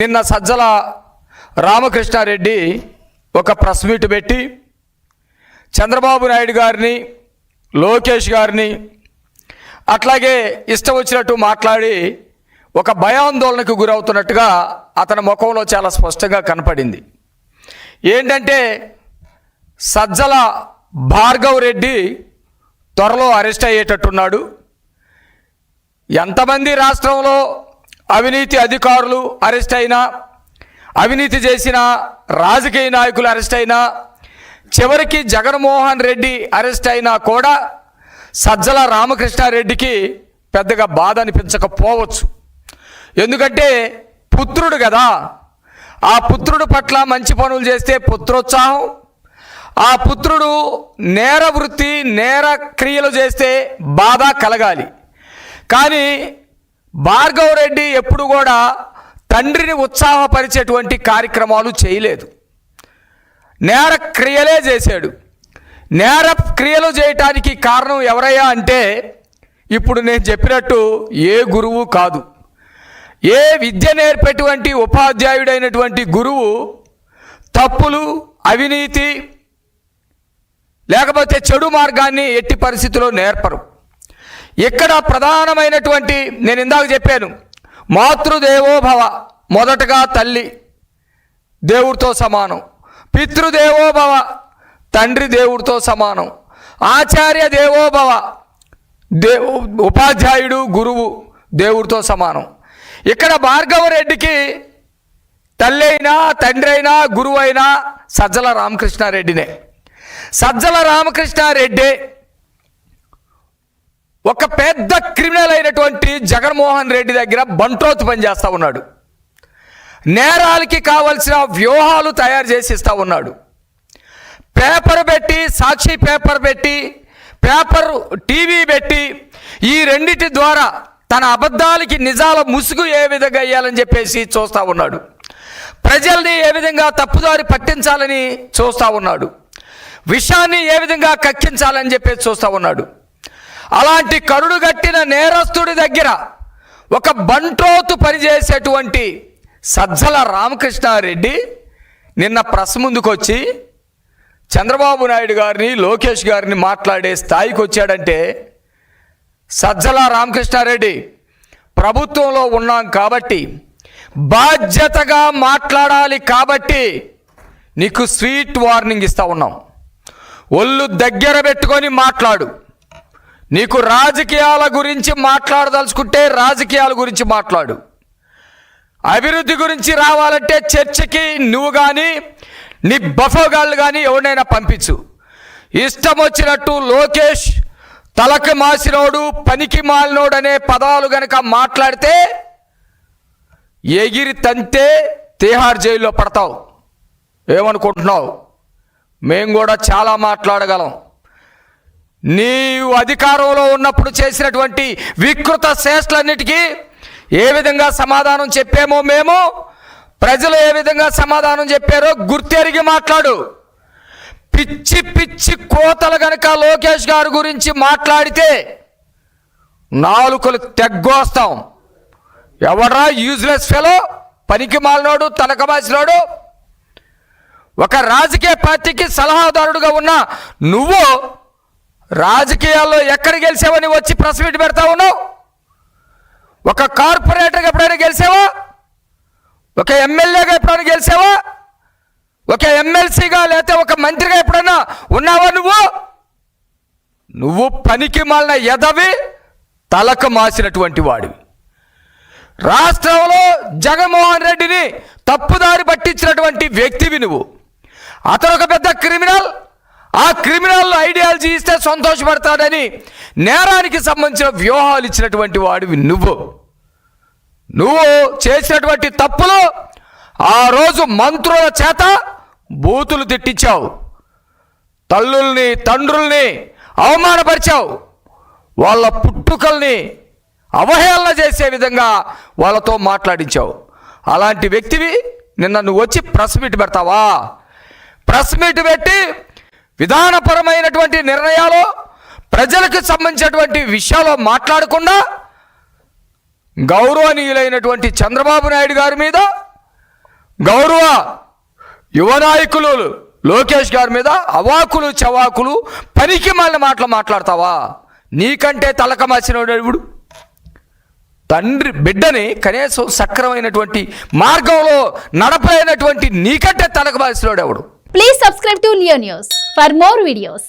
నిన్న సజ్జల రామకృష్ణారెడ్డి ఒక press meet పెట్టి చంద్రబాబు నాయుడు గారిని, లోకేష్ గారిని అట్లాగే ఇష్టం వచ్చినట్టు మాట్లాడి ఒక భయాందోళనకు గురవుతున్నట్టుగా అతని ముఖంలో చాలా స్పష్టంగా కనపడింది. ఏంటంటే సజ్జల భార్గవ్ రెడ్డి త్వరలో అరెస్ట్ అయ్యేటట్టున్నాడు. ఎంతమంది రాష్ట్రంలో అవినీతి అధికారులు అరెస్ట్ అయినా, అవినీతి చేసిన రాజకీయ నాయకులు అరెస్ట్ అయినా, చివరికి జగన్మోహన్ రెడ్డి అరెస్ట్ అయినా కూడా సజ్జల రామకృష్ణారెడ్డికి పెద్దగా బాధ అనిపించకపోవచ్చు. ఎందుకంటే పుత్రుడు కదా, ఆ పుత్రుడు పట్ల మంచి పనులు చేస్తే పుత్రోత్సాహం, ఆ పుత్రుడు నేర వృత్తి నేర క్రియలు చేస్తే బాధ కలగాలి. కానీ భార్గవ్ రెడ్డి ఎప్పుడు కూడా తండ్రిని ఉత్సాహపరిచేటువంటి కార్యక్రమాలు చేయలేదు, నేర క్రియలే చేశాడు. నేర క్రియలు చేయటానికి కారణం ఎవరయ్యా అంటే ఇప్పుడు నేను చెప్పినట్టు ఏ గురువు కాదు, ఏ విద్య నేర్పేటువంటి ఉపాధ్యాయుడైనటువంటి గురువు తప్పులు, అవినీతి లేకపోతే చెడు మార్గాన్ని ఎట్టి పరిస్థితుల్లో నేర్పరు. ఇక్కడ ప్రధానమైనటువంటి నేను ఇందాక చెప్పాను, మాతృదేవోభవ, మొదటగా తల్లి దేవుడితో సమానం, పితృదేవోభవ తండ్రి దేవుడితో సమానం, ఆచార్య దేవోభవ ఉపాధ్యాయుడు గురువు దేవుడితో సమానం. ఇక్కడ భార్గవ రెడ్డికి తల్లి అయినా తండ్రి అయినా గురువు అయినా సజ్జల రామకృష్ణారెడ్డినే. సజ్జల రామకృష్ణారెడ్డి ఒక పెద్ద క్రిమినల్ అయినటువంటి జగన్మోహన్ రెడ్డి దగ్గర బంట్రోతు పని చేస్తూ ఉన్నాడు. నేరాలకి కావలసిన వ్యూహాలు తయారు చేసి ఇస్తూ ఉన్నాడు. పేపర్ పెట్టి, సాక్షి పేపర్ పెట్టి, పేపర్ టీవీ పెట్టి, ఈ రెండిటి ద్వారా తన అబద్ధాలకి నిజాల ముసుగు ఏ విధంగా వేయాలని చెప్పేసి చూస్తూ ఉన్నాడు. ప్రజల్ని ఏ విధంగా తప్పుదారి పట్టించాలని చూస్తూ ఉన్నాడు. విషయాన్ని ఏ విధంగా కక్కించాలని చెప్పేసి చూస్తూ ఉన్నాడు. అలాంటి కరుడుగట్టిన నేరస్తుడి దగ్గర ఒక బంట్రోతు పనిచేసేటువంటి సజ్జల రామకృష్ణారెడ్డి నిన్న ప్రెస్ ముందుకు వచ్చి చంద్రబాబు నాయుడు గారిని, లోకేష్ గారిని మాట్లాడే స్థాయికి వచ్చాడంటే, సజ్జల రామకృష్ణారెడ్డి ప్రభుత్వంలో ఉన్నాం కాబట్టి, బాధ్యతగా మాట్లాడాలి కాబట్టి నీకు స్వీట్ వార్నింగ్ ఇస్తూ ఉన్నాం. ఒళ్ళు దగ్గర పెట్టుకొని మాట్లాడు. నీకు రాజకీయాల గురించి మాట్లాడదలుచుకుంటే రాజకీయాల గురించి మాట్లాడు. అభివృద్ధి గురించి రావాలంటే చర్చకి నువ్వు కానీ నీ బఫోగాళ్ళు కానీ ఎవరినైనా పంపించు. ఇష్టం వచ్చినట్టు లోకేష్ తలకి మాసినోడు, పనికి మాలినోడు అనే పదాలు గనక మాట్లాడితే ఎగిరి తంతే తిహార్ జైల్లో పడతావు. ఏమనుకుంటున్నావు? మేము కూడా చాలా మాట్లాడగలం. నీవు అధికారంలో ఉన్నప్పుడు చేసినటువంటి వికృత చేష్టలన్నిటికీ ఏ విధంగా సమాధానం చెప్పామో, మేము ప్రజలు ఏ విధంగా సమాధానం చెప్పారో గుర్తెరిగి మాట్లాడు. పిచ్చి పిచ్చి కోతలు గనక లోకేష్ గారి గురించి మాట్లాడితే నాలుకలు తెగ్గోస్తాం. ఎవడ్రా యూజ్లెస్ ఫెలో, పనికి మాలినోడు, తలకమాసినోడు? ఒక రాజకీయ పార్టీకి సలహాదారుడుగా ఉన్న నువ్వు రాజకీయాల్లో ఎక్కడ గెలిచావని వచ్చి ప్రెస్ మీట్ పెడతా ఉన్నావు? ఒక కార్పొరేటర్గా ఎప్పుడైనా గెలిచావా? ఒక ఎమ్మెల్యేగా ఎప్పుడైనా గెలిచావా? ఒక ఎమ్మెల్సీగా లేకపోతే ఒక మంత్రిగా ఎప్పుడైనా ఉన్నావా? నువ్వు పనికి మాలిన ఎదవి, తలకు మాసినటువంటి వాడివి. రాష్ట్రంలో జగన్మోహన్ రెడ్డిని తప్పుదారి పట్టించినటువంటి వ్యక్తివి నువ్వు. అతను ఒక పెద్ద క్రిమినల్. ఆ క్రిమినల్ ఐడియాలజీ ఇస్తే సంతోషపడతాడని నేరానికి సంబంధించిన వ్యూహాలు ఇచ్చినటువంటి వాడివి నువ్వు. చేసినటువంటి తప్పులు ఆ రోజు మంత్రుల చేత బూతులు తిట్టించావు, తల్లుల్ని తండ్రుల్ని అవమానపరిచావు, వాళ్ళ పుట్టుకల్ని అవహేళన చేసే విధంగా వాళ్ళతో మాట్లాడించావు. అలాంటి వ్యక్తివి నిన్న నువ్వు వచ్చి ప్రెస్ మీట్ పెడతావా? ప్రెస్ మీట్ పెట్టి విధానపరమైనటువంటి నిర్ణయాలు, ప్రజలకు సంబంధించినటువంటి విషయాలు మాట్లాడకుండా గౌరవనీయులైనటువంటి చంద్రబాబు నాయుడు గారి మీద, గౌరవ యువ నాయకులు లోకేష్ గారి మీద అవాకులు చవాకులు పనికి మాలిన మాటలు మాట్లాడతావా? నీకంటే తలక మార్చినోడు ఎవడు? తండ్రి బిడ్డని కనీసం సక్రమైనటువంటి మార్గంలో నడపలేనటువంటి నీకంటే తలక మార్చినోడు ఎవడు? Please subscribe to Leo news for more videos.